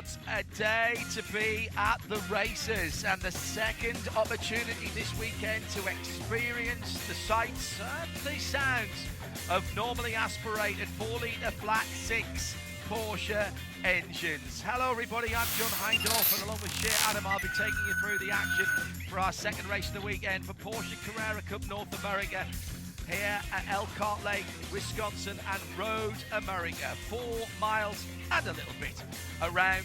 What a day to be at the races, and the second opportunity this weekend to experience the sights and the sounds of normally aspirated 4-litre flat 6 Porsche engines. Hello everybody, I'm John Heindorf, and along with Shea Adam I'll be taking you through the action for our second race of the weekend for Porsche Carrera Cup North America here at Elkhart Lake, Wisconsin, and Road America. 4 miles and a little bit around.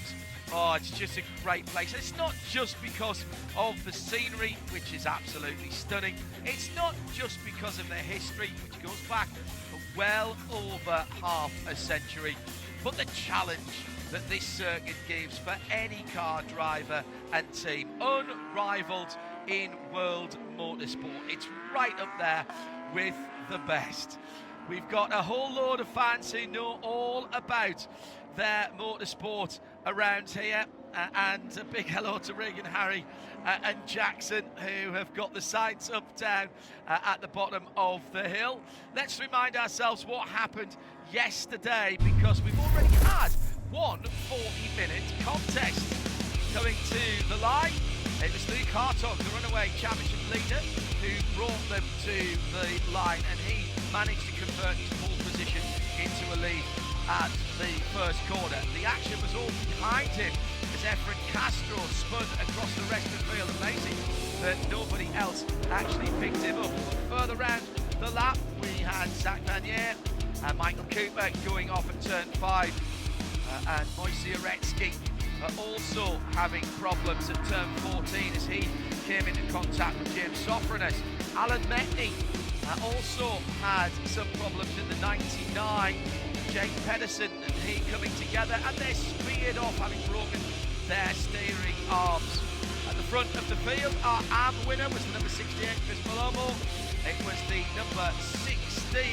Oh, it's just a great place. It's not just because of the scenery, which is absolutely stunning. It's not just because of the history, which goes back well over half a century, but the challenge that this circuit gives for any car driver and team. Unrivaled in world motorsport. It's right up there with the best. We've got a whole load of fans who know all about their motorsport around here, and a big hello to Regan, Harry and Jackson, who have got the signs up down at the bottom of the hill. Let's remind ourselves what happened yesterday, because we've already had one 40-minute contest coming to the line. It was Luke Hartog, the runaway championship leader, who brought them to the line, and he managed to convert his pole position into a lead at the first corner. The action was all behind him as Efren Castro spun across the rest of the field. Amazing that nobody else actually picked him up. Further round the lap, we had Zach Vanier and Michael Cooper going off at turn 5, and Moise Uretsky also having problems at turn 14 as he came into contact with James Sofranes. Alan Metney also had some problems in the 99. Jake Pedersen and he coming together, and they speared off, having broken their steering arms. At the front of the field, our AM winner was the number 68, Chris Malomo. It was the number 16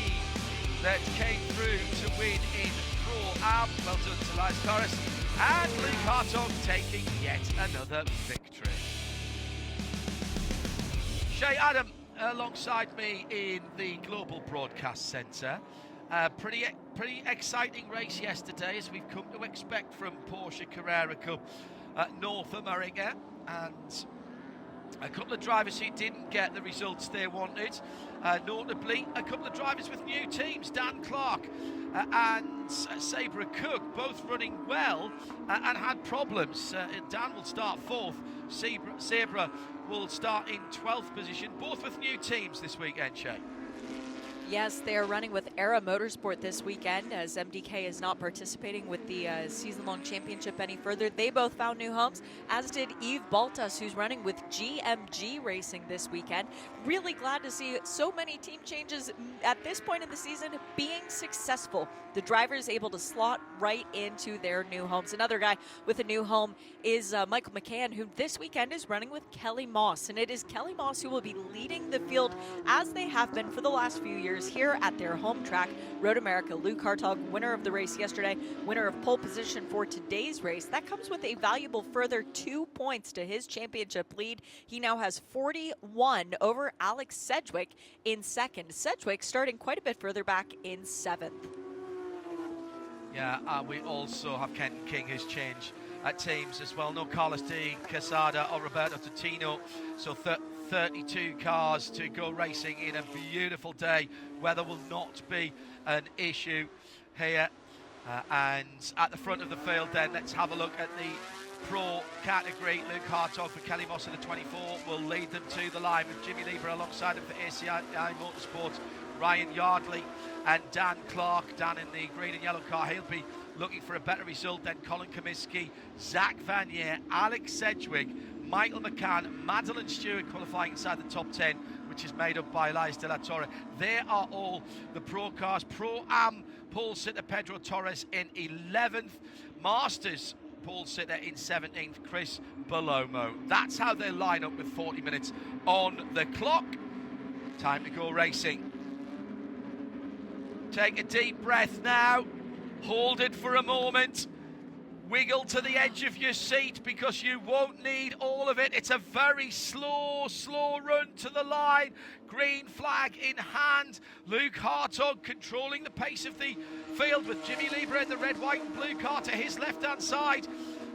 that came through to win in Pro-Am. Well done to Lars Torres. And Luke Hartog taking yet another victory. Shea Adam alongside me in the Global Broadcast Centre. Pretty exciting race yesterday, as we've come to expect from Porsche Carrera Cup North America, and a couple of drivers who didn't get the results they wanted, notably a couple of drivers with new teams, Dan Clark and Sabra Cook, both running well and had problems. Dan will start 4th, Sabra will start in 12th position, both with new teams this weekend, Shay. Yes, they are running with Era Motorsport this weekend, as MDK is not participating with the season-long championship any further. They both found new homes, as did Yves Baltas, who's running with GMG Racing this weekend. Really glad to see so many team changes at this point in the season being successful. The drivers able to slot right into their new homes. Another guy with a new home is Michael McCann, who this weekend is running with Kelly Moss. And it is Kelly Moss who will be leading the field, as they have been for the last few years, here at their home track, Road America. Luke Hartog, winner of the race yesterday, winner of pole position for today's race. That comes with a valuable further 2 points to his championship lead. He now has 41 over Alex Sedgwick in second. Sedgwick starting quite a bit further back in 7th. Yeah, we also have Kenton King, who's changed teams as well. No Carlos de Quesada or Roberto Totino, so 32 cars to go racing in a beautiful day. Weather will not be an issue here. And at the front of the field then, let's have a look at the Pro category. Luke Hartog for Kelly Moss in the 24 will lead them to the line, with Jimmy Lieber alongside him for ACI Motorsports, Ryan Yardley and Dan Clark. Dan in the green and yellow car, he'll be looking for a better result than Colin Comiskey, Zach Vanier, Alex Sedgwick, Michael McCann, Madeline Stewart qualifying inside the top 10, which is made up by Elias De La Torre. They are all the Pro cars. Pro-Am, Paul Sitter, Pedro Torres in 11th. Masters, Paul Sitter in 17th, Chris Belomo. That's how they line up with 40 minutes on the clock. Time to go racing. Take a deep breath now. Hold it for a moment. Wiggle to the edge of your seat, because you won't need all of it. It's a very slow run to the line. Green flag in hand. Luke Hartog controlling the pace of the field, with Jimmy Lieber in the red, white and blue car to his left-hand side.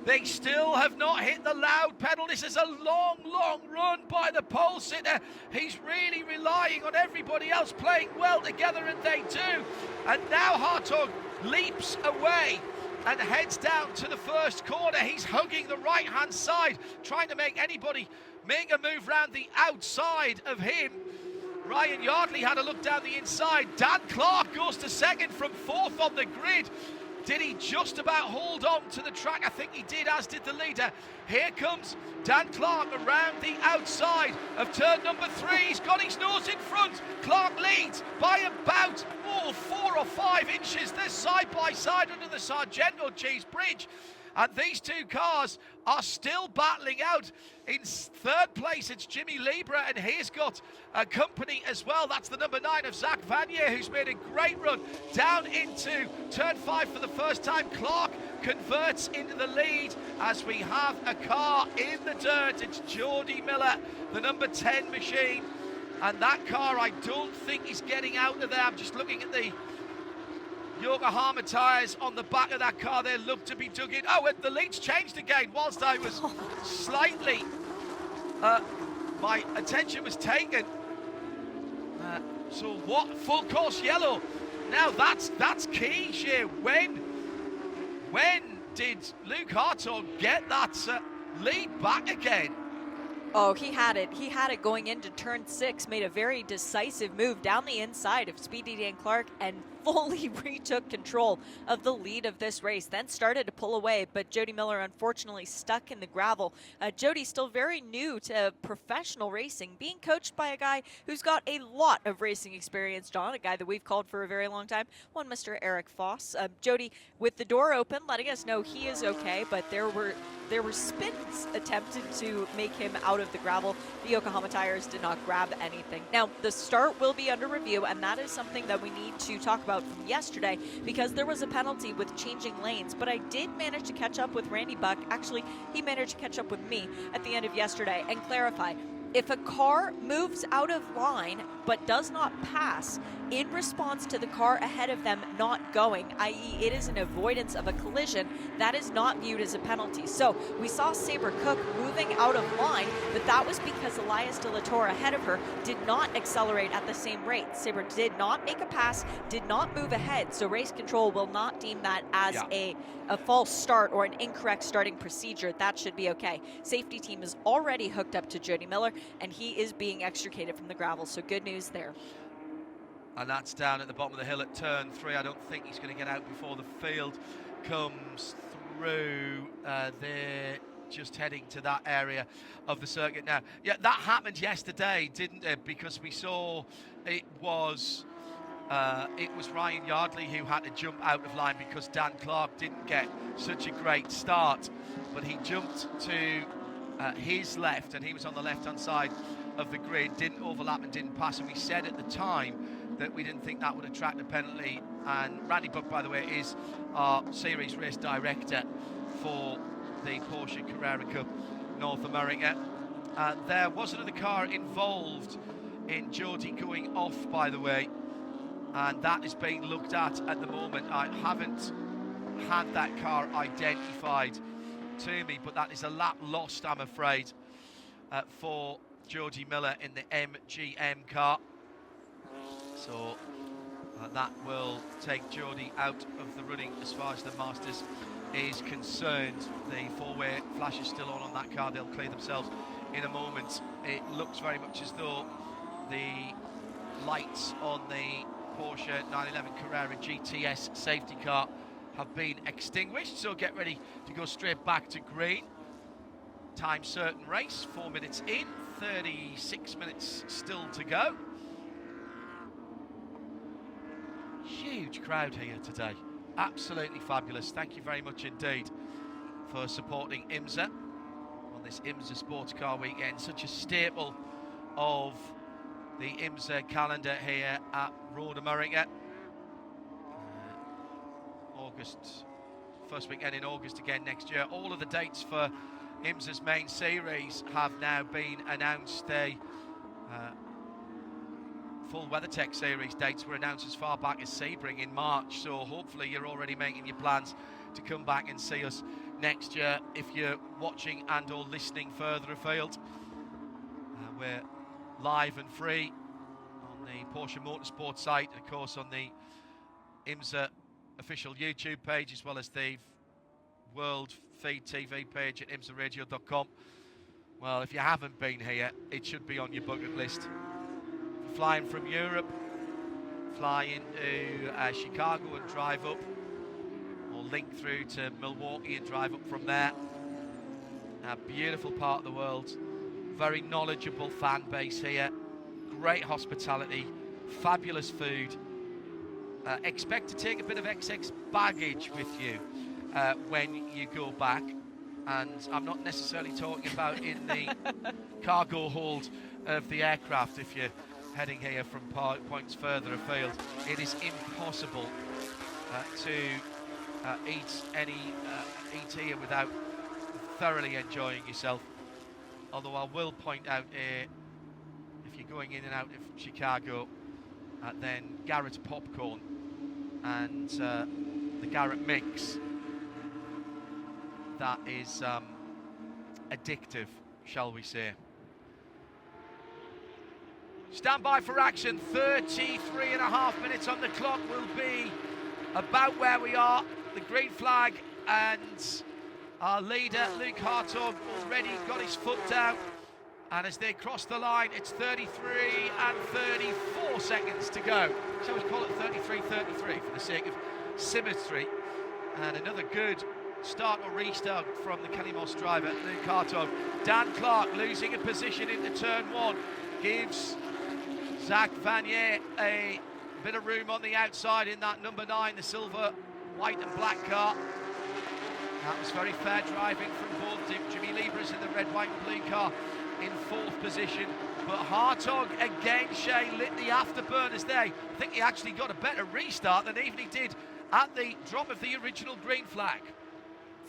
They still have not hit the loud pedal. This is a long, long run by the pole sitter. He's really relying on everybody else playing well together, and they do. And now Hartog leaps away and heads down to the first corner. He's hugging the right-hand side, trying to make anybody make a move round the outside of him. Ryan Yardley had a look down the inside. Dan Clark goes to second from fourth on the grid. Did he just about hold on to the track? I think he did, as did the leader. Here comes Dan Clark around the outside of turn number 3. He's got his nose in front. Clark leads by about 4 or 5 inches. They're side by side under the Sargento Cheese Bridge. And these two cars are still battling out. In third place, it's Jimmy Libra, and he's got a company as well. That's the number 9 of Zach Vanier, who's made a great run down into turn 5 for the first time. Clark converts into the lead as we have a car in the dirt. It's Jody Miller, the number 10 machine. And that car, I don't think is getting out of there. I'm just looking at the Yokohama tyres on the back of that car. They look to be dug in. Oh, and the lead's changed again whilst I was slightly my attention was taken. So what? Full course yellow. Now that's key, Shea. When did Luke Hartog get that lead back again? Oh, he had it. He had it going into turn 6, made a very decisive move down the inside of Speedy Dan Clark and fully retook control of the lead of this race, then started to pull away, but Jody Miller unfortunately stuck in the gravel. Jody's still very new to professional racing, being coached by a guy who's got a lot of racing experience, John, a guy that we've called for a very long time, one Mr. Eric Foss. Jody, with the door open, letting us know he is okay, but there were spins attempted to make him out of the gravel. The Yokohama tires did not grab anything. Now, the start will be under review, and that is something that we need to talk about from yesterday, because there was a penalty with changing lanes, but I did manage to catch up with Randy Buck. Actually, he managed to catch up with me at the end of yesterday and clarify. If a car moves out of line but does not pass in response to the car ahead of them not going, i.e. it is an avoidance of a collision, that is not viewed as a penalty. So we saw Sabre Cook moving out of line, but that was because Elias De La Torre ahead of her did not accelerate at the same rate. Sabre did not make a pass, did not move ahead, so race control will not deem that as a false start or an incorrect starting procedure. That should be okay. Safety team is already hooked up to Jody Miller, and he is being extricated from the gravel, so good news there. And that's down at the bottom of the hill at turn 3. I don't think he's going to get out before the field comes through. They're just heading to that area of the circuit now. Yeah, that happened yesterday, didn't it? Because we saw it was Ryan Yardley who had to jump out of line because Dan Clark didn't get such a great start. But he jumped to his left, and he was on the left-hand side of the grid, didn't overlap and didn't pass. And we said at the time that we didn't think that would attract a penalty. And Randy Buck, by the way, is our series race director for the Porsche Carrera Cup North America. There was another car involved in Jody going off, by the way, and that is being looked at the moment. I haven't had that car identified to me, but that is a lap lost, I'm afraid, for Jody Miller in the MGM car. So that will take Jody out of the running as far as the Masters is concerned. The four-way flash is still on that car. They'll clear themselves in a moment. It looks very much as though the lights on the Porsche 911 Carrera GTS safety car have been extinguished, so get ready to go straight back to green. Time certain race, 4 minutes in, 36 minutes still to go. Huge crowd here today, absolutely fabulous. Thank you very much indeed for supporting IMSA on this IMSA Sports Car Weekend, such a staple of the IMSA calendar here at Road America. August, first weekend in August again next year. All of the dates for IMSA's main series have now been announced. The full WeatherTech series dates were announced as far back as Sebring in March, so hopefully you're already making your plans to come back and see us next year if you're watching and or listening further afield. We're live and free on the Porsche Motorsport site, of course on the IMSA official YouTube page, as well as the World Feed TV page at imsaradio.com. Well, if you haven't been here, it should be on your bucket list. Flying from Europe, fly into Chicago and drive up, or link through to Milwaukee and drive up from there. A beautiful part of the world, very knowledgeable fan base here, great hospitality, fabulous food. Expect to take a bit of XX baggage with you when you go back, and I'm not necessarily talking about in the cargo hold of the aircraft. If you're heading here from points further afield, it is impossible to eat here without thoroughly enjoying yourself. Although I will point out here, if you're going in and out of Chicago, then Garrett's popcorn and the Garrett mix, that is addictive, shall we say. Stand by for action. 33.5 minutes on the clock. Will be about where we are. The green flag, and our leader Luke Hartog already got his foot down, and as they cross the line, it's 33 and 34 seconds to go. So we call it 33-33 for the sake of symmetry. And another good start or restart from the Kenny Moss driver, Luke Hartog. Dan Clark losing a position into turn one, gives Zach Vanier a bit of room on the outside in that number 9, the silver, white and black car. That was very fair driving from both. Jimmy Lieber's in the red, white and blue car in 4th position. But Hartog again, Shay, lit the afterburners there. I think he actually got a better restart than even he did at the drop of the original green flag.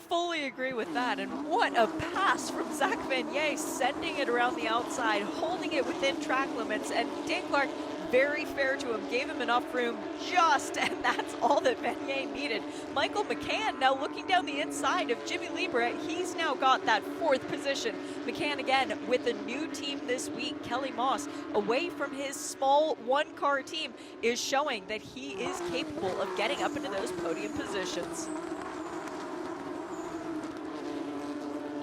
Fully agree with that, and what a pass from Zach Vanier, sending it around the outside, holding it within track limits, and Dan Clark, very fair to him, gave him enough room and that's all that Vanier needed. Michael McCann now looking down the inside of Jimmy Lieber. He's now got that 4th position. McCann again with a new team this week. Kelly Moss, away from his small 1-car team, is showing that he is capable of getting up into those podium positions.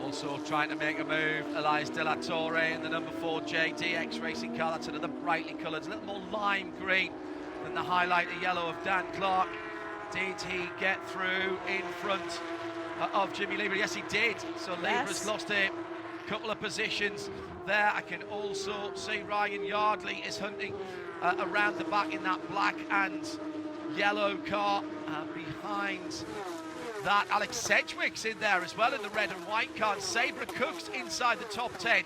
Also trying to make a move, Elias De La Torre in the number 4 JDX racing car. That's another brightly coloured, a little more lime green than the highlighter yellow of Dan Clark. Did he get through in front of Jimmy Lieber? Yes, he did. So Lieber's lost a couple of positions there. I can also see Ryan Yardley is hunting around the back in that black and yellow car behind that. Alex Sedgwick's in there as well in the red and white car. Sabra Cook's inside the top 10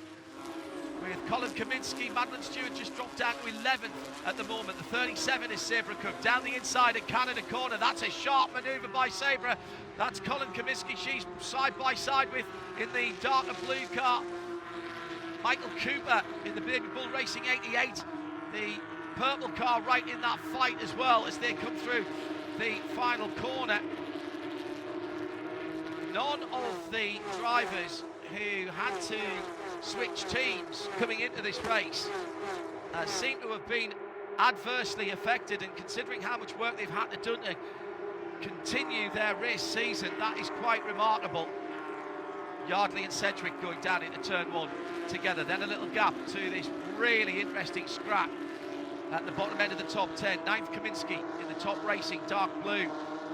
with Colin Kaminsky. Madeline Stewart just dropped down to 11th at the moment. The 37 is Sabra Cook. Down the inside at Canada corner. That's a sharp manoeuvre by Sabra. That's Colin Kaminsky. She's side by side with, in the darker blue car, Michael Cooper in the Baby Bull Racing 88. The purple car right in that fight as well as they come through the final corner. None of the drivers who had to switch teams coming into this race seem to have been adversely affected, and considering how much work they've had to do to continue their race season, that is quite remarkable. Yardley and Sedgwick going down into turn 1 together, then a little gap to this really interesting scrap at the bottom end of the top 10. 9th Kaminsky in the top racing dark blue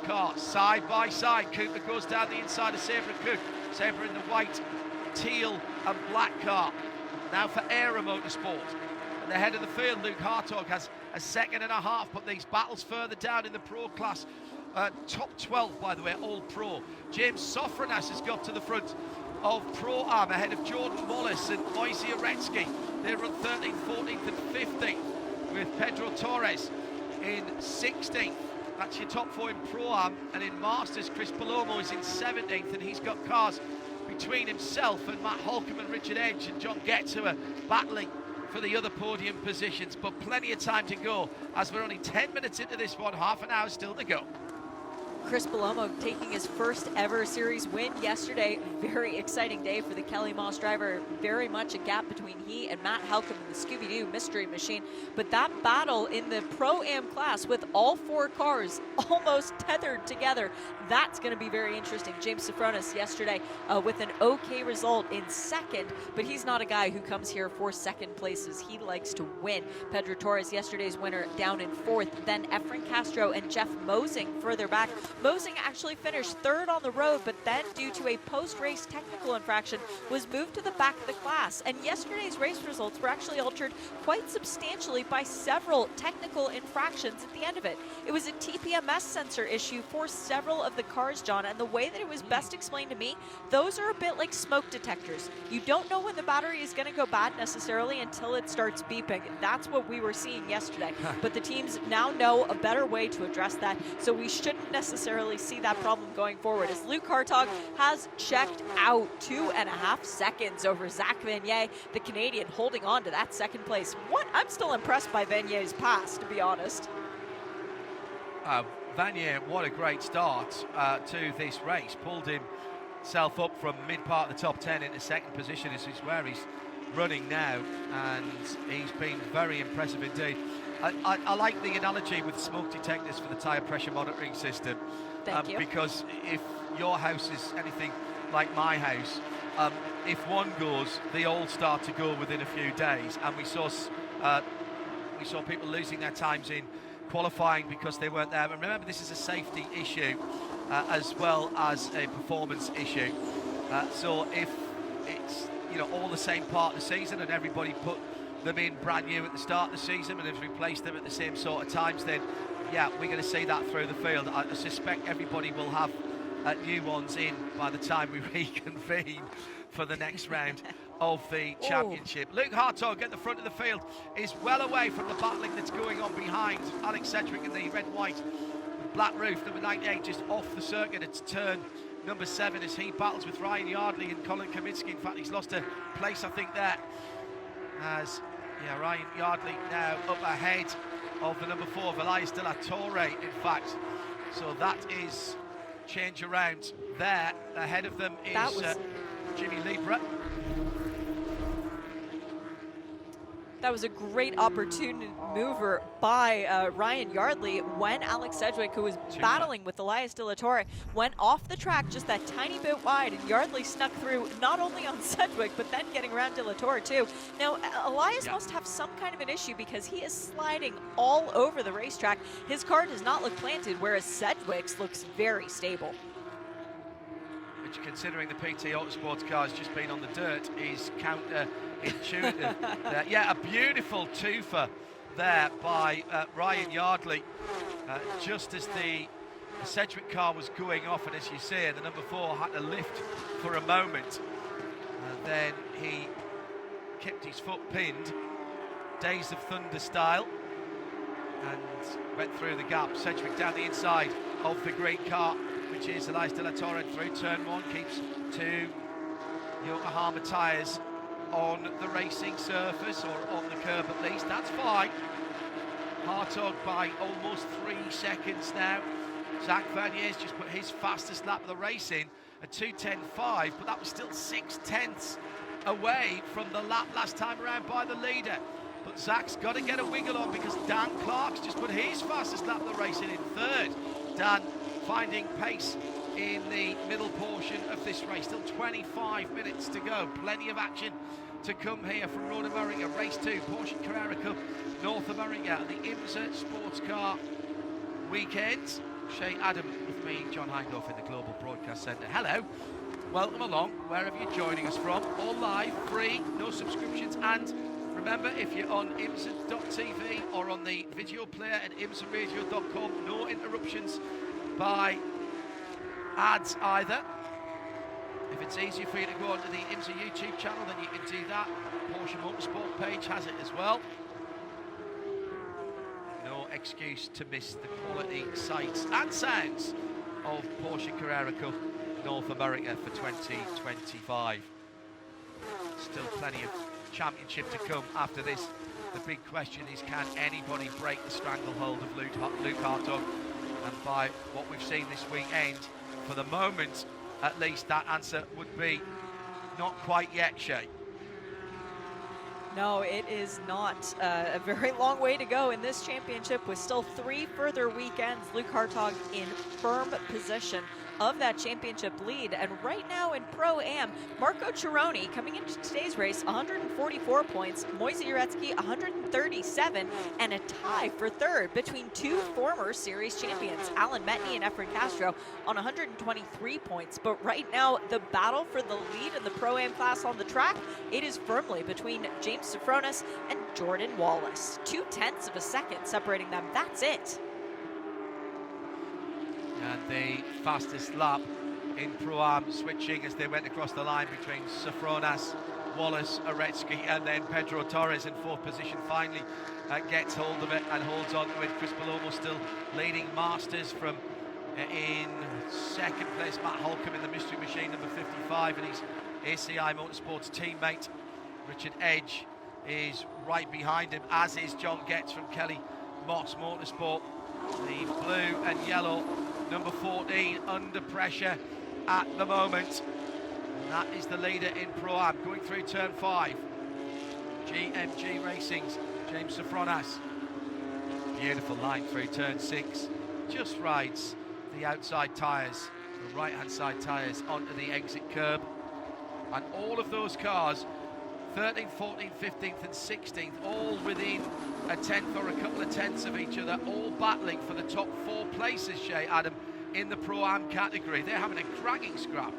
car, side by side. Cooper goes down the inside of Sabra Cook. Sabra in the white, teal and black car. Now for Era Motorsport. At the head of the field, Luke Hartog has a 2.5 seconds, but these battles further down in the pro class. Top 12, by the way, all pro. James Sofranas has got to the front of Pro Am ahead of Jordan Wallace and Moise Aretsky. They run 13th, 14th and 15th with Pedro Torres in 16th. That's your top 4 in Pro-Am, and in Masters, Chris Palomo is in 17th, and he's got cars between himself and Matt Holcomb and Richard Edge and John Getz, who are battling for the other podium positions, but plenty of time to go as we're only 10 minutes into this one, half an hour still to go. Chris Palomo taking his first ever series win yesterday. Very exciting day for the Kelly Moss driver. Very much a gap between he and Matt Halcomb in the Scooby-Doo Mystery Machine. But that battle in the Pro-Am class with all 4 cars almost tethered together, that's going to be very interesting. James Sofronis yesterday with an okay result in second, but he's not a guy who comes here for second places. He likes to win. Pedro Torres, yesterday's winner, down in 4th. Then Efren Castro and Jeff Mosing further back. Mosing actually finished 3rd on the road, but then due to a post-race technical infraction was moved to the back of the class. And yesterday's race results were actually altered quite substantially by several technical infractions at the end of it. It was a TPMS sensor issue for several of the cars, John, and the way that it was best explained to me, those are a bit like smoke detectors. You don't know when the battery is going to go bad necessarily until it starts beeping. That's what we were seeing yesterday. But the teams now know a better way to address that, so we shouldn't necessarily see that problem going forward, as Luke Hartog has checked out 2.5 seconds over Zach Vanier, the Canadian, holding on to that second place. I'm still impressed by Vanier's pass, to be honest. Vanier, what a great start to this race. Pulled himself up from mid-part of the top 10 into second position. This is where he's running now, and he's been very impressive indeed. I like the analogy with smoke detectors for the tyre pressure monitoring system. Thank you. Because if your house is anything like my house, if one goes, they all start to go within a few days. And we saw people losing their times in qualifying because they weren't there. And remember, this is a safety issue as well as a performance issue. So if it's all the same part of the season and everybody put them in brand new at the start of the season and have replaced them at the same sort of times, then yeah, we're going to see that through the field. I suspect everybody will have new ones in by the time we reconvene for the next round of the championship. Luke Hartog at the front of the field is well away from the battling that's going on behind Alex Sedgwick in the red, white, black roof. Number 98 just off the circuit. It's turn number 7 as he battles with Ryan Yardley and Colin Kaminsky. In fact, he's lost a place, I think, there. As Ryan Yardley now up ahead of the number 4, Elias De La Torre, in fact. So that is change around there. Ahead of them is Jimmy Libra. That was a great opportune mover by Ryan Yardley when Alex Sedgwick, who was battling with Elias De La Torre, went off the track just that tiny bit wide, and Yardley snuck through not only on Sedgwick, but then getting around De La Torre too. Now, Elias must have some kind of an issue because he is sliding all over the racetrack. His car does not look planted, whereas Sedgwick's looks very stable. Which, considering the PT Autosports car has just been on the dirt, is counterintuitive. A beautiful twofer there by Ryan Yardley, just as the Sedgwick car was going off, and as you say, the number 4 had to lift for a moment, and then he kept his foot pinned, Days of Thunder style, and went through the gap. Sedgwick down the inside of the green car, which is Elias De La Torre, through turn 1, keeps 2 Yokohama tyres on the racing surface, or on the curb at least. That's fine. Hartog by almost 3 seconds now. Zach Vanier's just put his fastest lap of the race in at 2:10.5, but that was still 6/10 away from the lap last time around by the leader. But Zach's got to get a wiggle on because Dan Clark's just put his fastest lap of the race in 3rd. Dan finding pace in the middle portion of this race. Still 25 minutes to go. Plenty of action to come here from Road America. Race 2, Porsche Carrera Cup, North America, the IMSA Sports Car Weekend. Shay Adam with me, John Hindorf in the Global Broadcast Centre. Hello, welcome along, wherever you're joining us from. All live, free, no subscriptions, and remember, if you're on IMSA.tv or on the video player at IMSARadio.com, no interruptions by ads either. If it's easier for you to go onto the IMSA YouTube channel, then you can do that. Porsche Motorsport page has it as well. No excuse to miss the quality sights and sounds of Porsche Carrera Cup North America for 2025. Still plenty of championship to come after this. The big question is, can anybody break the stranglehold of Luke Hartog And by what we've seen this weekend, for the moment, at least, that answer would be not quite yet, Shay. No, it is not a very long way to go in this championship with still 3 further weekends. Luke Hartog in firm possession of that championship lead. And right now in Pro-Am, Marco Cironi coming into today's race, 144 points, Moise Uretsky 137, and a tie for third between 2 former series champions, Alan Metney and Efren Castro, on 123 points. But right now, the battle for the lead in the Pro-Am class on the track, it is firmly between James Sofronis and Jordan Wallace. 0.2 of a second separating them. That's it. And the fastest lap in Pro-Am, switching as they went across the line between Sofronas, Wallace, Uretsky, and then Pedro Torres in 4th position finally gets hold of it and holds on to it. Chris Palomo still leading Masters from in 2nd place. Matt Holcomb in the Mystery Machine, number 55, and his ACI Motorsports teammate Richard Edge is right behind him, as is John Getz from Kelly Moss Motorsport. The blue and yellow number 14 under pressure at the moment. And that is the leader in Pro-Am going through turn 5. GMG Racing's James Sofronas. Beautiful line through turn 6. Just rides the outside tyres, the right hand side tyres, onto the exit curb. And all of those cars, 13th, 14th, 15th and 16th, all within a tenth or a couple of tenths of each other, all battling for the top 4 places, Shay, Adam, in the Pro-Am category. They're having a cracking scrap.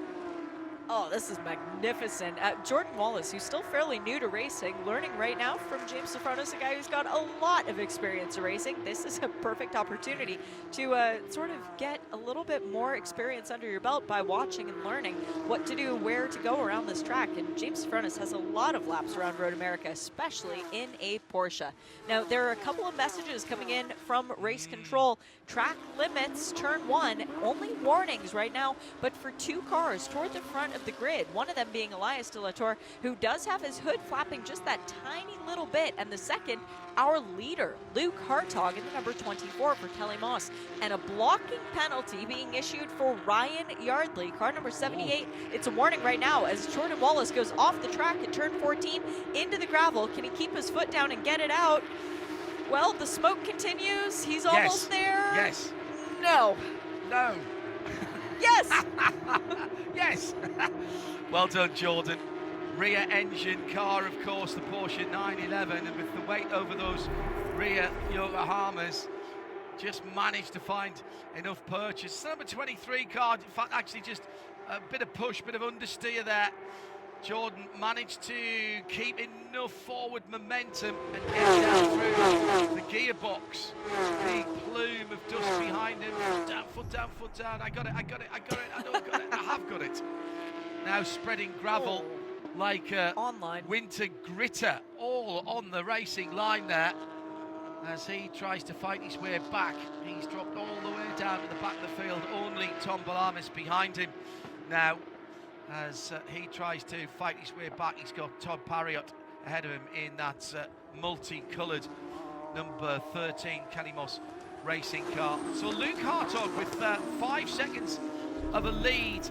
Oh, this is magnificent. Jordan Wallace, who's still fairly new to racing, learning right now from James Sofronis, a guy who's got a lot of experience in racing. This is a perfect opportunity to sort of get a little bit more experience under your belt by watching and learning what to do, where to go around this track. And James Sofronis has a lot of laps around Road America, especially in a Porsche. Now, there are a couple of messages coming in from race control. Track limits, turn 1, only warnings right now, but for 2 cars toward the front of the grid, one of them being Elias De La Torre, who does have his hood flapping just that tiny little bit, and the second, our leader, Luke Hartog, in the number 24 for Kelly Moss, and a blocking penalty being issued for Ryan Yardley, car number 78. It's a warning right now as Jordan Wallace goes off the track at turn 14 into the gravel. Can he keep his foot down and get it out? Well, the smoke continues. He's almost there. Yes. No. No. Yes. Yes. Well done, Jordan. Rear engine car, of course, the Porsche 911, and with the weight over those rear Yokohamas, just managed to find enough purchase. Number 23 car, in fact, actually just a bit of push, bit of understeer there. Jordan managed to keep enough forward momentum and get down through the gearbox. Big plume of dust behind him. Foot down, foot down. I got it. I know I got it. I have got it. Now spreading gravel like a winter gritter all on the racing line there. As he tries to fight his way back. He's dropped all the way down to the back of the field. Only Tom Balamis behind him now. As he tries to fight his way back, he's got Todd Parriott ahead of him in that multicoloured number 13 Kenny Moss racing car. So Luke Hartog with 5 seconds of a lead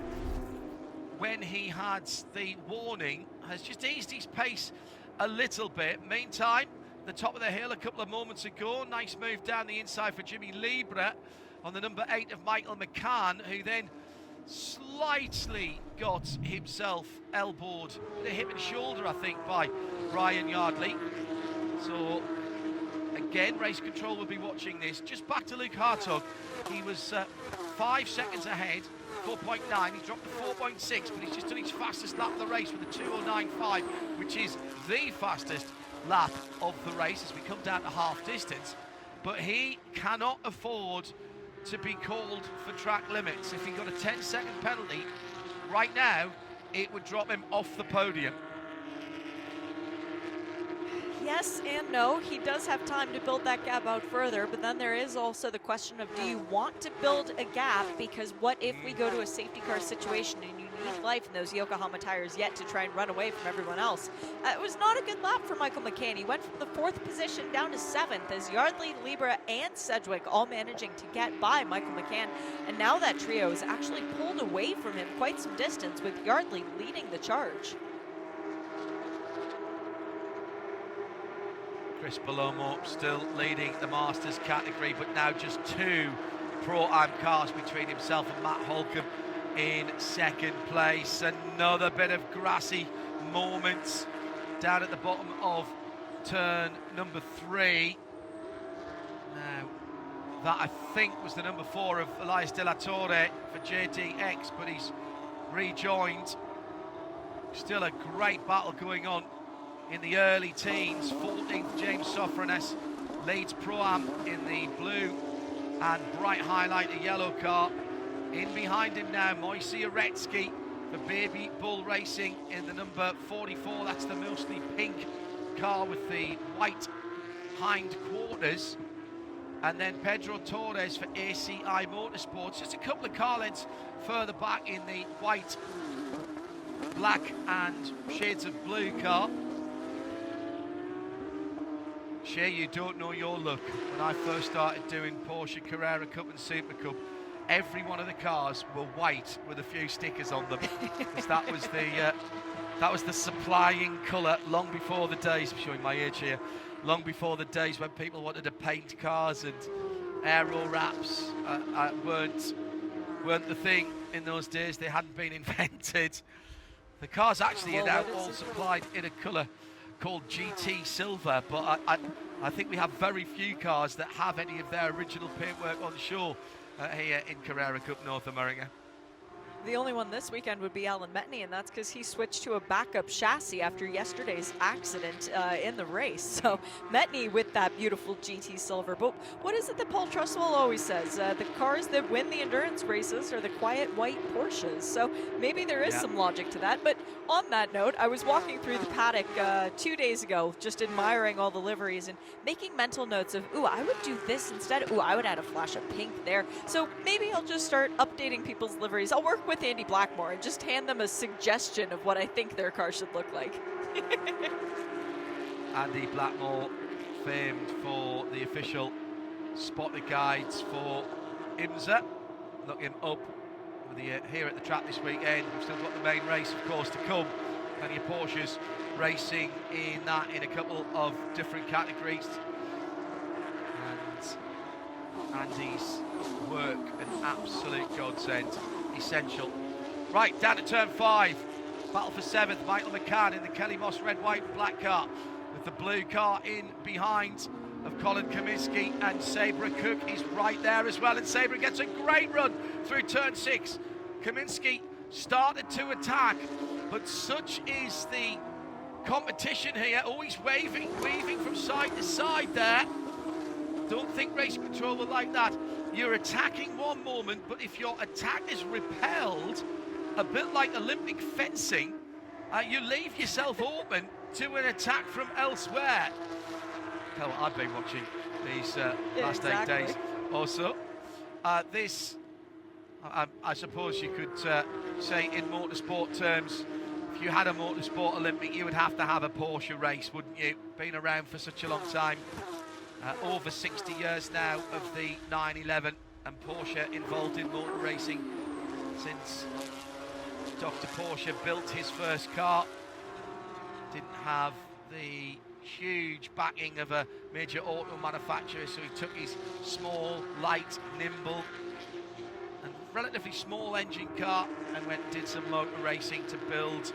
when he had the warning has just eased his pace a little bit. Meantime, the top of the hill a couple of moments ago, nice move down the inside for Jimmy Libre on the number 8 of Michael McCann, who then slightly got himself elbowed with a hip and shoulder, I think, by Ryan Yardley. So again, race control will be watching this. Just back to Luke Hartog. He was 5 seconds ahead, 4.9. He dropped to 4.6, but he's just done his fastest lap of the race with a 2:09.5, which is the fastest lap of the race as we come down to half distance. But he cannot afford to be called for track limits. If he got a 10-second penalty right now, it would drop him off the podium. Yes and no. He does have time to build that gap out further, but then there is also the question of, do you want to build a gap? Because what if we go to a safety car situation and you breathe life in those Yokohama tires yet to try and run away from everyone else. It was not a good lap for Michael McCann. He went from the 4th position down to 7th as Yardley, Libera, and Sedgwick all managing to get by Michael McCann. And now that trio is actually pulled away from him quite some distance, with Yardley leading the charge. Chris Belomo still leading the Masters category, but now just 2 Pro-Am cars between himself and Matt Holcomb in 2nd place. Another bit of grassy moments down at the bottom of turn number 3. Now, that I think was the number 4 of Elias De La Torre for JTX, but he's rejoined. Still a great battle going on in the early teens. 14th, James Sofrones leads Pro-Am in the blue and bright highlighter yellow car. In behind him now, Moise Uretsky for Baby Bull Racing in the number 44. That's the mostly pink car with the white hind quarters. And then Pedro Torres for ACI Motorsports. Just a couple of car lengths further back in the white, black and shades of blue car. Shay, you don't know your luck. When I first started doing Porsche Carrera Cup and Super Cup, every one of the cars were white with a few stickers on them. Because that was the supplying colour long before the days, I'm showing my age here, long before the days when people wanted to paint cars and aero wraps weren't the thing in those days. They hadn't been invented. The cars actually are now all supplied in a colour called GT Silver, but I think we have very few cars that have any of their original paintwork on show here in Carrera Cup North America. The only one this weekend would be Alan Metney, and that's because he switched to a backup chassis after yesterday's accident in the race. So Metney with that beautiful GT Silver. But what is it that Paul Trussell always says? The cars that win the endurance races are the quiet white Porsches. So maybe there is some logic to that. But on that note, I was walking through the paddock 2 days ago, just admiring all the liveries and making mental notes of, ooh, I would do this instead. Ooh, I would add a flash of pink there. So maybe I'll just start updating people's liveries. I'll work with Andy Blackmore and just hand them a suggestion of what I think their car should look like. Andy Blackmore, famed for the official spotter guides for IMSA. Look him up with here at the track this weekend. We've still got the main race, of course, to come. Plenty of Porsches racing in that in a couple of different categories. And Andy's work, an absolute godsend. Essential. Right, down to turn 5. Battle for 7th. Michael McCann in the Kelly Moss red, white, black car with the blue car in behind of Colin Kaminsky, and Sabra Cook is right there as well, and Sabra gets a great run through turn 6. Kaminsky started to attack, but such is the competition here. Always weaving from side to side there. Don't think race control will like that. You're attacking one moment, but if your attack is repelled, a bit like Olympic fencing, you leave yourself open to an attack from elsewhere. Hell, I've been watching these last 8 days or so. This, I suppose you could say in motorsport terms, if you had a motorsport Olympic, you would have to have a Porsche race, wouldn't you? Been around for such a long time. Over 60 years now of the 911, and Porsche involved in motor racing since Dr. Porsche built his first car. Didn't have the huge backing of a major auto manufacturer, so he took his small, light, nimble and relatively small engine car and went and did some motor racing to build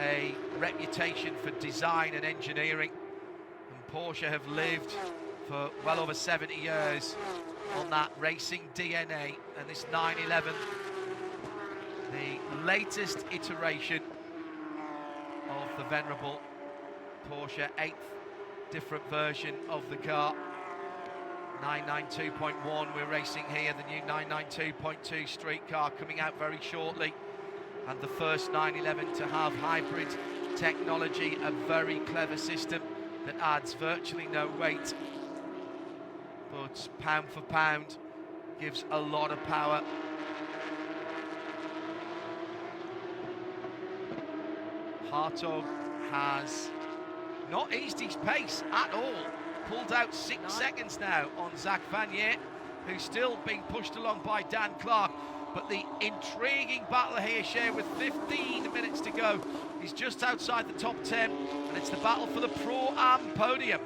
a reputation for design and engineering. Porsche have lived for well over 70 years on that racing DNA, and this 911, the latest iteration of the venerable Porsche 8th different version of the car. 992.1 we're racing here, the new 992.2 street car coming out very shortly, and the first 911 to have hybrid technology, a very clever system that adds virtually no weight, but pound for pound gives a lot of power. Hartog has not eased his pace at all. Pulled out 6 seconds now on Zach Vanier, who's still being pushed along by Dan Clark. But the intriguing battle here, Shea, with 15 minutes to go, is just outside the top 10, and it's the battle for the Pro-Am podium.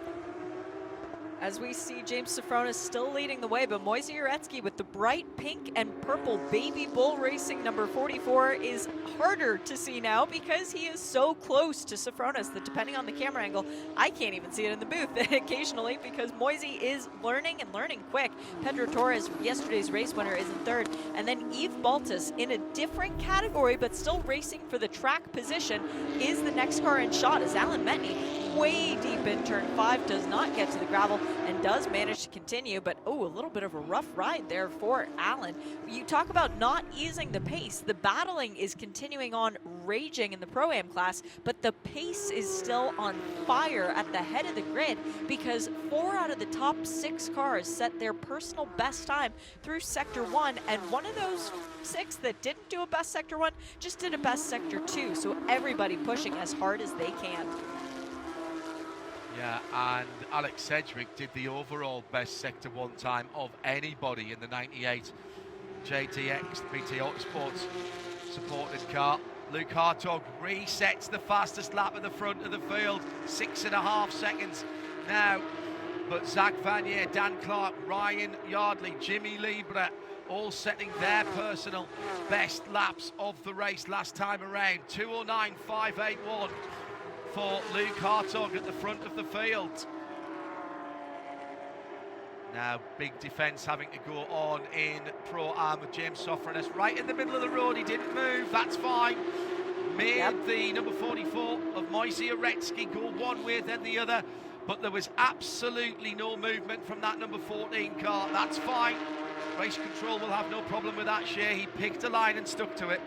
As we see James Sofronis still leading the way, but Moisey Uretsky with the bright pink and purple Baby Bull Racing number 44 is harder to see now because he is so close to Sofronis that depending on the camera angle, I can't even see it in the booth occasionally because Moisey is learning and learning quick. Pedro Torres, yesterday's race winner, is in third. And then Yves Baltas, in a different category but still racing for the track position, is the next car in shot as Alan Metney, way deep in turn 5, does not get to the gravel and does manage to continue, but a little bit of a rough ride there for Alan. You talk about not easing the pace. The battling is continuing on raging in the Pro-Am class, but the pace is still on fire at the head of the grid because 4 out of the top 6 cars set their personal best time through Sector 1, and one of those 6 that didn't do a best Sector 1 just did a best Sector 2, so everybody pushing as hard as they can. Yeah, and Alex Sedgwick did the overall best Sector 1 time of anybody in the 98 JTX BT Autosports supported car. Luke Hartog resets the fastest lap at the front of the field, 6.5 seconds now. But Zach Vanier, Dan Clark, Ryan Yardley, Jimmy Libre, all setting their personal best laps of the race last time around. 2:09.581. for Luke Hartog at the front of the field. Now, big defence having to go on in Pro-Am with James Sofronis right in the middle of the road. He didn't move, that's fine. Made the number 44 of Moisey Uretsky go one way, then the other, but there was absolutely no movement from that number 14 car. That's fine. Race control will have no problem with that, Shea. He picked a line and stuck to it.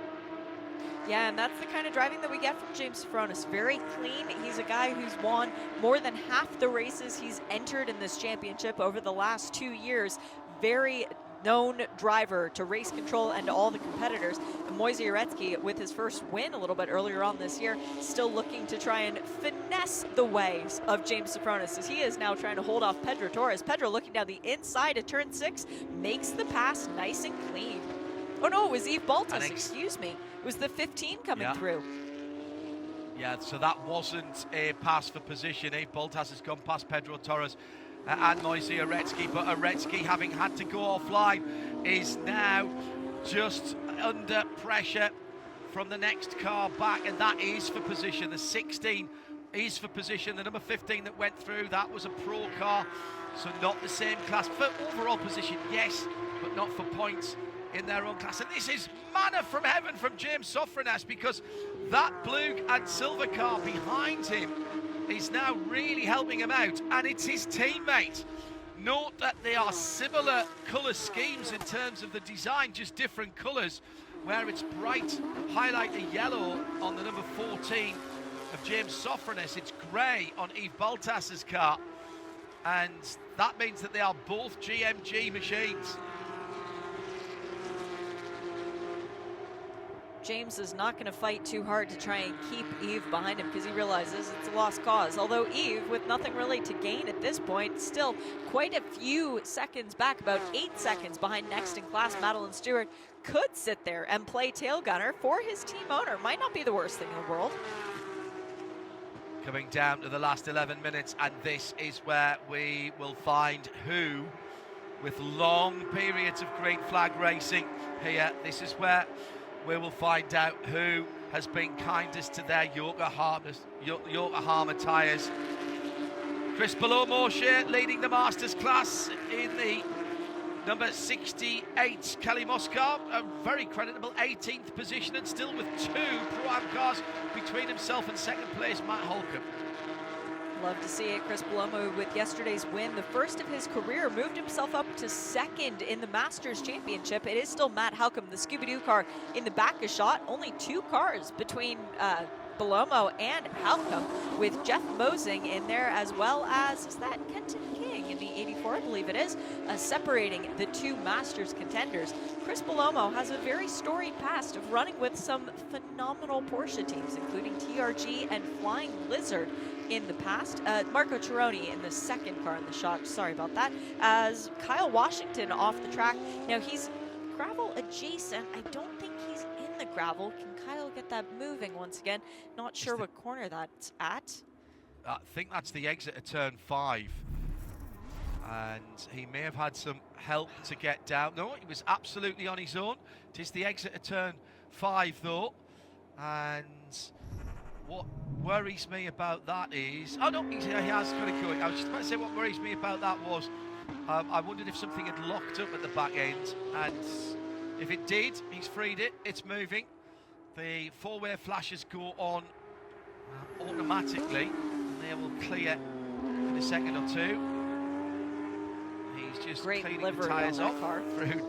Yeah, and that's the kind of driving that we get from James Sofronis. Very clean. He's a guy who's won more than half the races he's entered in this championship over the last 2 years. Very known driver to race control and to all the competitors. And Moisey Uretsky, with his first win a little bit earlier on this year, still looking to try and finesse the ways of James Sofronis as he is now trying to hold off Pedro Torres. Pedro looking down the inside of turn 6, makes the pass nice and clean. Oh no, it was Yves Baltas, excuse me. It was the 15 coming through. Yeah, so that wasn't a pass for position. Yves Baltas has gone past Pedro Torres and Moisey Uretsky, but Uretsky, having had to go offline, is now just under pressure from the next car back, and that is for position. The 16 is for position. The number 15 that went through, that was a pro car, so not the same class. For overall position, yes, but not for points in their own class. And this is manna from heaven from James Sofronis, because that blue and silver car behind him is now really helping him out, and it's his teammate. Note that they are similar colour schemes in terms of the design, just different colours, where it's bright highlighter yellow on the number 14 of James Sofronis. It's grey on Yves Baltas's car, and that means that they are both GMG machines. James is not going to fight too hard to try and keep Yves behind him because he realizes it's a lost cause. Although Yves, with nothing really to gain at this point, still quite a few seconds back, about 8 seconds behind next in class Madeline Stewart, could sit there and play tail gunner for his team owner. Might not be the worst thing in the world. Coming down to the last 11 minutes, and this is where we will find who, with long periods of green flag racing here, this is where we will find out who has been kindest to their Yokohama tyres. Chris Below-Morshe leading the Masters class in the number 68 Kelly Moscar, a very creditable 18th position, and still with 2 Pro-Am cars between himself and second place Matt Holcomb. Love to see it. Chris Belomo, with yesterday's win, the first of his career, moved himself up to second in the Masters Championship. It is still Matt Halcomb, the Scooby-Doo car, in the back of shot. Only 2 cars between Belomo and Halcombe, with Jeff Mosing in there, as well as, is that Kenton King in the 84, I believe it is, separating the two Masters contenders. Chris Belomo has a very storied past of running with some phenomenal Porsche teams, including TRG and Flying Lizard in the past. Marco Cironi in the second car in the shot, sorry about that, as Kyle Washington off the track. Now he's gravel adjacent. I don't think he's in the gravel. Can Kyle get that moving once again? Not sure what corner that's at. I think that's the exit of turn 5. And he may have had some help to get down. No, he was absolutely on his own. It is the exit of turn 5 though. And what worries me about that is... Oh no, he has got it going. I was just about to say what worries me about that was I wondered if something had locked up at the back end, and if it did, he's freed it, it's moving. The four-way flashes go on automatically, and they will clear in a second or two. He's just cleaning the tyres off through.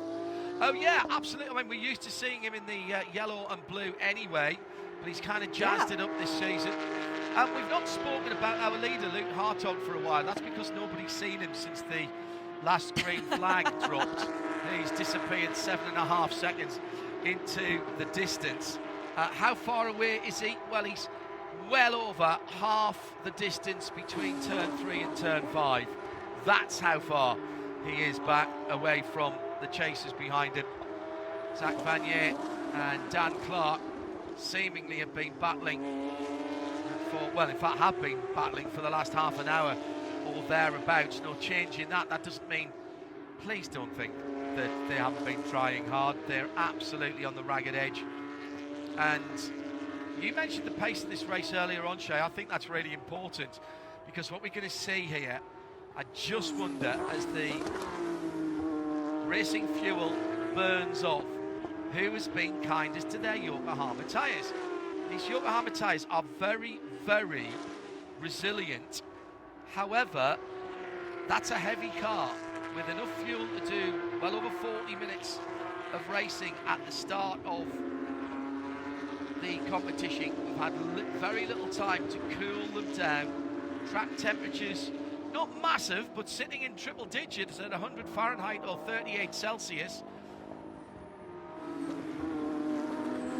Oh yeah, absolutely. I mean, we're used to seeing him in the yellow and blue anyway, but he's kind of jazzed it up this season. And we've not spoken about our leader, Luke Hartog, for a while. That's because nobody's seen him since the last green flag dropped. He's disappeared 7.5 seconds into the distance. How far away is he? Well, he's well over half the distance between turn 3 and turn 5. That's how far he is back away from the chasers behind him. Zach Vanier and Dan Clark seemingly have been battling well, in fact, have been battling for the last half an hour or thereabouts. No change in that. That doesn't mean, please don't think that they haven't been trying hard. They're absolutely on the ragged edge. And you mentioned the pace of this race earlier on, Shay. I think that's really important, because what we're going to see here, I just wonder, as the racing fuel burns off, who has been kindest to their Yokohama tyres. These Yokohama tyres are very, very resilient. However, that's a heavy car with enough fuel to do well over 40 minutes of racing at the start of the competition. We've had very little time to cool them down. Track temperatures, not massive, but sitting in triple digits at 100 Fahrenheit or 38 Celsius.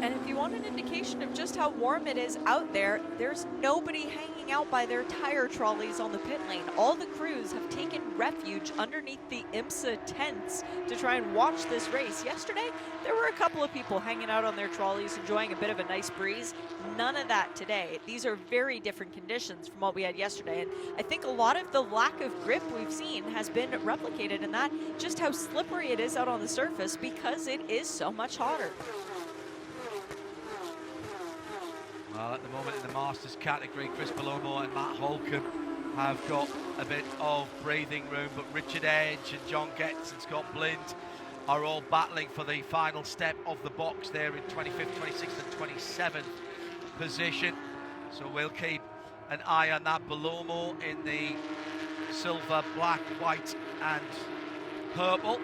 And if you want an indication of just how warm it is out there, there's nobody hanging out by their tire trolleys on the pit lane. All the crews have taken refuge underneath the IMSA tents to try and watch this race. Yesterday, there were a couple of people hanging out on their trolleys, enjoying a bit of a nice breeze. None of that today. These are very different conditions from what we had yesterday. And I think a lot of the lack of grip we've seen has been replicated in that, just how slippery it is out on the surface because it is so much hotter. Well, at the moment in the Masters category, Chris Belomo and Matt Holcomb have got a bit of breathing room, but Richard Edge and John Getz and Scott Blind are all battling for the final step of the box there in 25th, 26th and 27th position. So we'll keep an eye on that. Belomo in the silver, black, white and purple,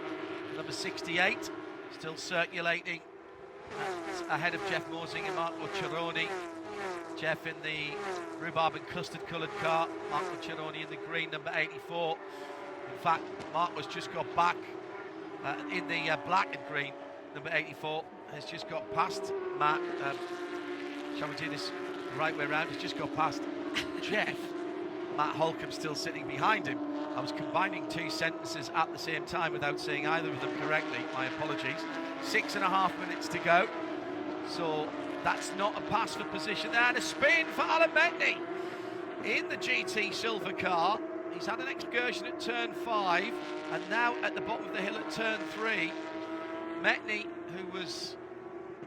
number 68, still circulating ahead of Jeff Mosing and Marco Cironi. Jeff in the rhubarb and custard coloured car, Marco Cironi in the green, number 84. In fact, Marco's just got back in the black and green, number 84, has just got past Matt. Shall we do this the right way around? He's just got past Jeff. Matt Holcomb still sitting behind him. I was combining two sentences at the same time without saying either of them correctly. My apologies. 6.5 minutes to go. So that's not a pass for position there. And a spin for Alan Metney in the GT silver car. He's had an excursion at turn 5 and now at the bottom of the hill at turn 3. Metney, who was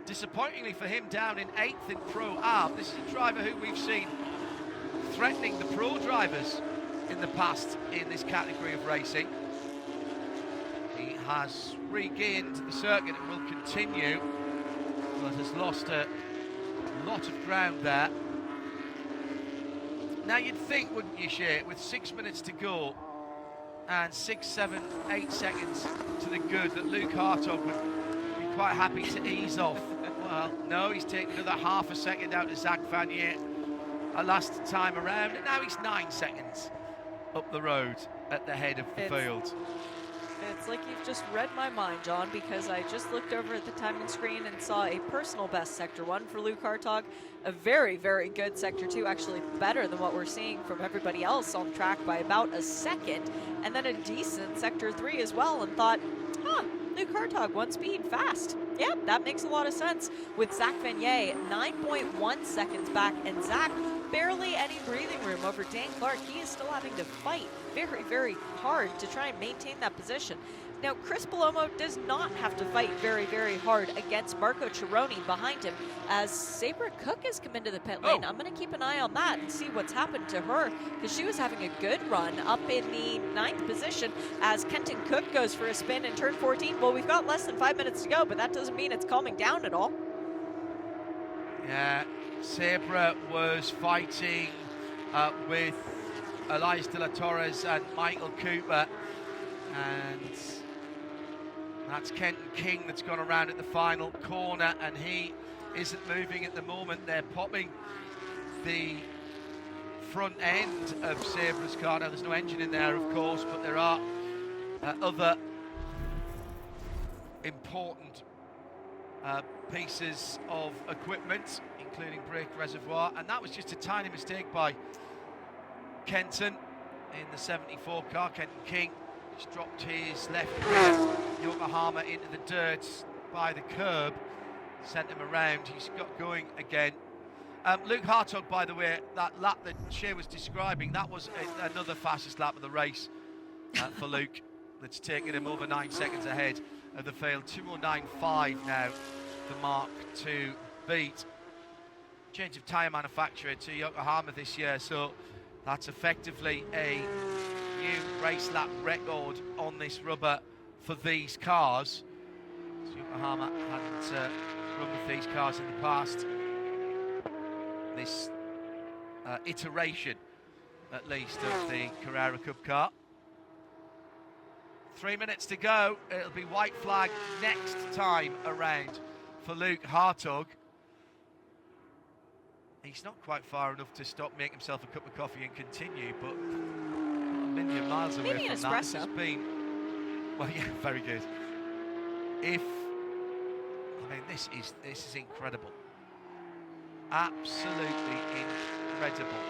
disappointingly for him down in 8th in Pro Am. This is a driver who we've seen threatening the pro drivers in the past in this category of racing. He has regained the circuit and will continue, but has lost a lot of ground there. Now you'd think, wouldn't you, Shay, with 6 minutes to go and 6, 7, 8 seconds to the good, that Luke Hartog would be quite happy to ease off Well, no, he's taken another half a second out of Zach Vanier last time around, and now he's 9 seconds up the road at the head of the field. It's like you've just read my mind, John, because I just looked over at the timing screen and saw a personal best Sector 1 for Luke Hartog, a very, very good Sector 2, actually better than what we're seeing from everybody else on track by about a second, and then a decent Sector 3 as well, and thought, Luke Hartog, 1 speed, fast. Yep, that makes a lot of sense. With Zach Vanier, 9.1 seconds back, and Zach, barely any breathing room over Dan Clark. He is still having to fight very, very hard to try and maintain that position. Now, Chris Palomo does not have to fight very, very hard against Marco Cironi behind him, as Sabra Cook has come into the pit lane. I'm going to keep an eye on that and see what's happened to her, because she was having a good run up in the 9th position as Kenton Cook goes for a spin in turn 14. Well, we've got less than 5 minutes to go, but that doesn't mean it's calming down at all. Yeah, Sabra was fighting with Elias de la Torres and Michael Cooper, and that's Kenton King that's gone around at the final corner, and he isn't moving at the moment. They're popping the front end of Sabra's car. Now, there's no engine in there, of course, but there are other important pieces of equipment, including brake reservoir, and that was just a tiny mistake by Kenton in the 74 car. Kenton King just dropped his left rear Yokohama into the dirt by the curb, sent him around. He's got going again. Luke Hartog, by the way, that lap that Shea was describing, that was another fastest lap of the race for Luke. That's taken him over 9 seconds ahead of the field. 2:09.5 now, the mark to beat. Change of tyre manufacturer to Yokohama this year, so that's effectively a new race lap record on this rubber for these cars. So Yokohama hadn't run with these cars in the past. This iteration, at least, of the Carrera Cup car. 3 minutes to go. It'll be white flag next time around for Luke Hartog. He's not quite far enough to stop, make himself a cup of coffee and continue, but a million miles away maybe from that. This has been, well, yeah, very good. This is incredible. Absolutely incredible.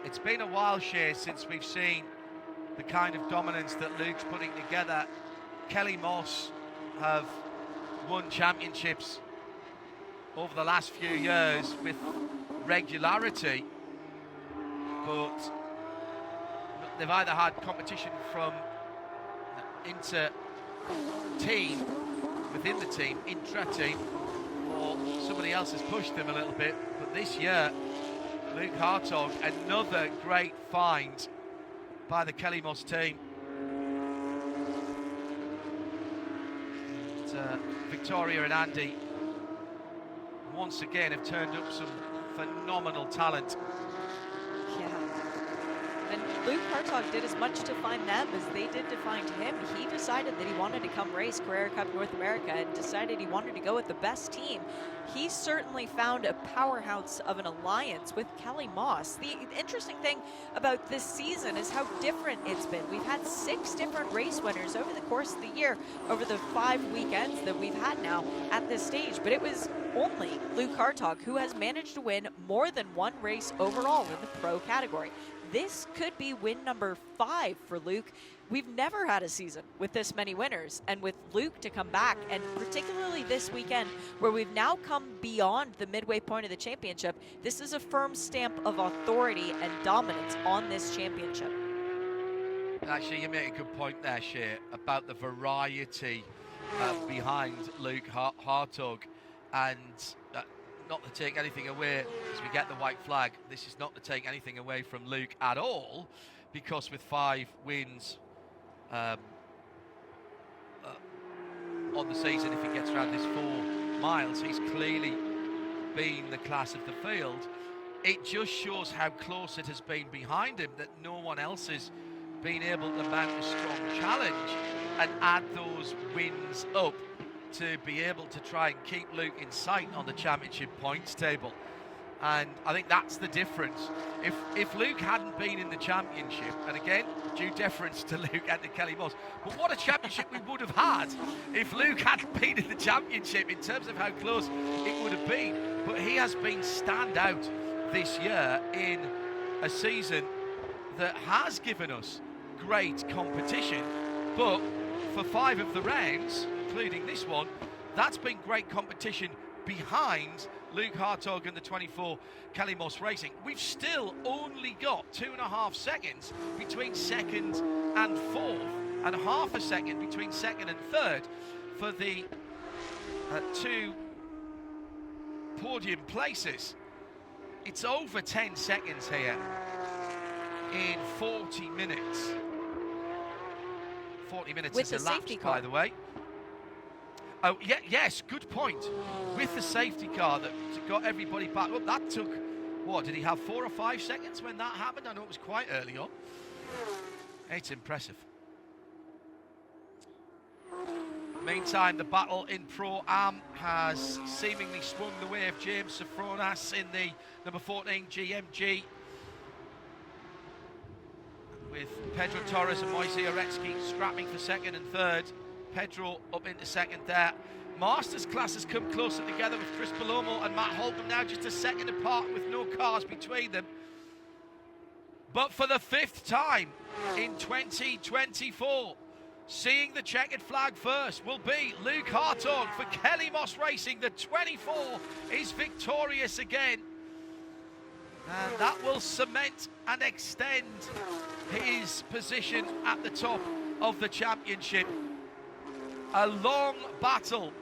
It's been a while, Shea, since we've seen the kind of dominance that Luke's putting together. Kelly Moss have won championships over the last few years with regularity, but they've either had competition from inter-team, within the team, intra-team, or somebody else has pushed them a little bit. But this year, Luke Hartog, another great find by the Kelly Moss team. And, Victoria and Andy once again have turned up some phenomenal talent. Yeah. And Luke Hartog did as much to find them as they did to find him. He decided that he wanted to come race Carrera Cup North America and decided he wanted to go with the best team. He certainly found a powerhouse of an alliance with Kelly Moss. The interesting thing about this season is how different it's been. We've had 6 different race winners over the course of the year, over the 5 weekends that we've had now at this stage, but it was only Luke Hartog who has managed to win more than 1 race overall in the pro category. This could be win number 5 for Luke. We've never had a season with this many winners, and with Luke to come back, and particularly this weekend where we've now come beyond the midway point of the championship, this is a firm stamp of authority and dominance on this championship. Actually, you make a good point there, Shea, about the variety behind Luke Hartog, and not to take anything away as we get the white flag. This is not to take anything away from Luke at all, because with 5 wins on the season, if he gets around this 4 miles, he's clearly been the class of the field. It just shows how close it has been behind him, that no one else has been able to mount a strong challenge and add those wins up to be able to try and keep Luke in sight on the championship points table. And I think that's the difference. If Luke hadn't been in the championship, and again, due deference to Luke and to Kelly Moss, but what a championship we would have had if Luke hadn't been in the championship in terms of how close it would have been. But he has been standout this year in a season that has given us great competition, but for 5 of the rounds, including this one, that's been great competition behind Luke Hartog and the 24 Kelly Moss Racing. We've still only got 2.5 seconds between second and fourth, and half a second between second and third for the 2 podium places. It's over 10 seconds here in 40 minutes. 40 minutes with is the safety elapsed, car, by the way. Oh, yeah, yes, good point. With the safety car that got everybody back up, that took, what, did he have 4 or 5 seconds when that happened? I know it was quite early on. It's impressive. Meantime, the battle in Pro-Am has seemingly swung the way of James Sofronas in the number 14 GMG, with Pedro Torres and Moise Oretsky scrapping for second and third. Pedro up into second there. Masters class has come closer together with Chris Palomo and Matt Holcomb now just a second apart with no cars between them. But for the 5th time in 2024, seeing the checkered flag first will be Luke Hartog for Kelly Moss Racing. The 24 is victorious again. And that will cement and extend his position at the top of the championship. A long battle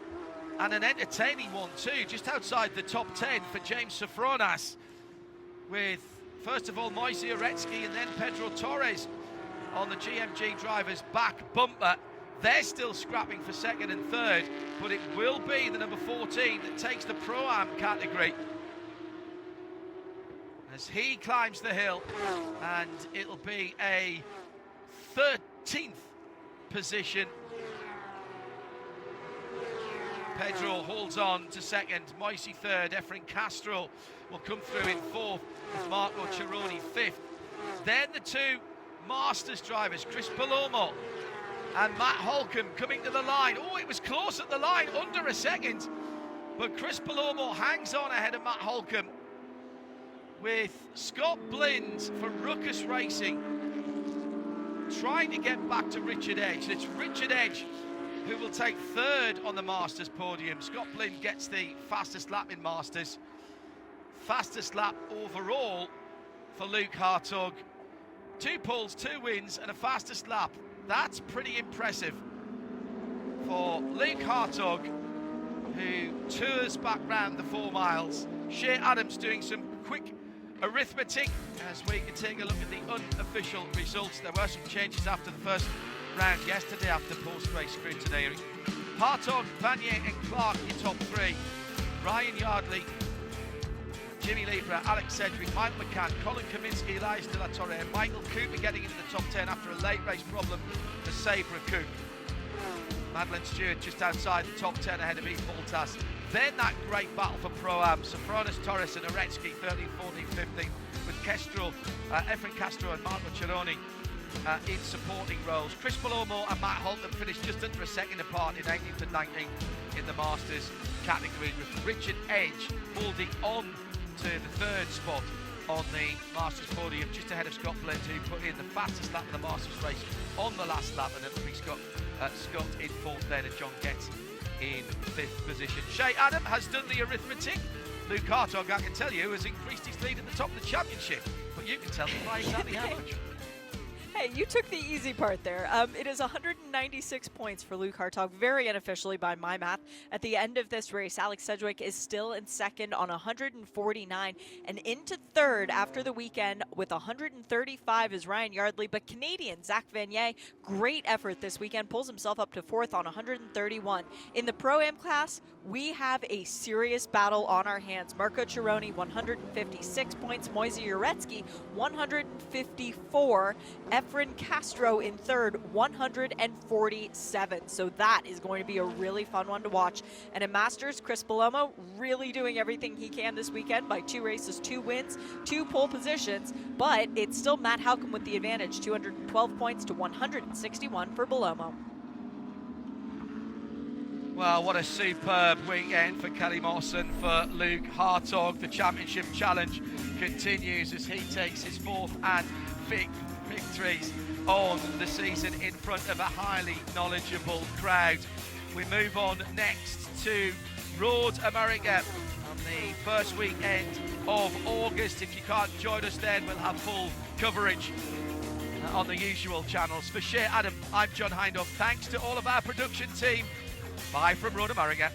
and an entertaining one too, just outside the top 10 for James Sofronas, with first of all Moise Oretsky and then Pedro Torres on the GMG driver's back bumper. They're still scrapping for second and third, but it will be the number 14 that takes the Pro-Am category as he climbs the hill, and it'll be a 13th position. Pedro holds on to second, Moise third, Efren Castro will come through in fourth, with Marco Cironi fifth. Then the 2 Masters drivers, Chris Palomo and Matt Holcomb, coming to the line. Oh, it was close at the line, under a second, but Chris Palomo hangs on ahead of Matt Holcomb, with Scott Blind for Ruckus Racing trying to get back to Richard Edge. It's Richard Edge who will take third on the Masters podium. Scott Blind gets the fastest lap in Masters. Fastest lap overall for Luke Hartog. 2 poles, 2 wins and a fastest lap. That's pretty impressive for Luke Hartog, who tours back round the 4 miles. Shea Adams doing some quick arithmetic as we can take a look at the unofficial results. There were some changes after the first round yesterday after post-race scrutineering. Hartog, Vanier and Clark in top 3. Ryan Yardley, Jimmy Libra, Alex Sedgwick, Michael McCann, Colin Kaminsky, Elias De La Torre and Michael Cooper getting into the top 10 after a late race problem for Sabra Cook. Madeline Stewart just outside the top 10 ahead of Eve Baltas. Then that great battle for Pro-Am, Sofronas, Torres and Oretsky 13, 14, 15, with Efren Castro and Marco Cironi in supporting roles. Chris Palomo and Matt Holcomb finished just under a second apart in 18th and 19th in the Masters category, with Richard Edge holding on to the 3rd spot on the Masters podium, just ahead of Scott Blind, who put in the fastest lap of the Masters race on the last lap, and it'll be Scott in 4th then, and John Getz in 5th position. Shea Adam has done the arithmetic. Luke Hartog, I can tell you, has increased his lead at the top of the championship, but you can tell me why exactly how much. Hey, you took the easy part there. It is 196 points for Luke Hartog, very unofficially by my math. At the end of this race, Alex Sedgwick is still in second on 149, and into third after the weekend with 135 is Ryan Yardley. But Canadian Zach Vanier, great effort this weekend, pulls himself up to fourth on 131. In the Pro-Am class, we have a serious battle on our hands. Marco Cironi, 156 points. Moise Uretsky, 154. Efren Castro in third, 147. So that is going to be a really fun one to watch. And in Masters, Chris Palomo really doing everything he can this weekend by 2 races, 2 wins, 2 pole positions. But it's still Matt Halcomb with the advantage, 212 points to 161 for Palomo. Well, what a superb weekend for Kelly Moss and for Luke Hartog. The championship challenge continues as he takes his 4th and 5th victories on the season in front of a highly knowledgeable crowd. We move on next to Road America on the first weekend of August. If you can't join us then, we'll have full coverage on the usual channels. For Shea Adam, I'm John Hindhaugh. Thanks to all of our production team. Bye from Road America.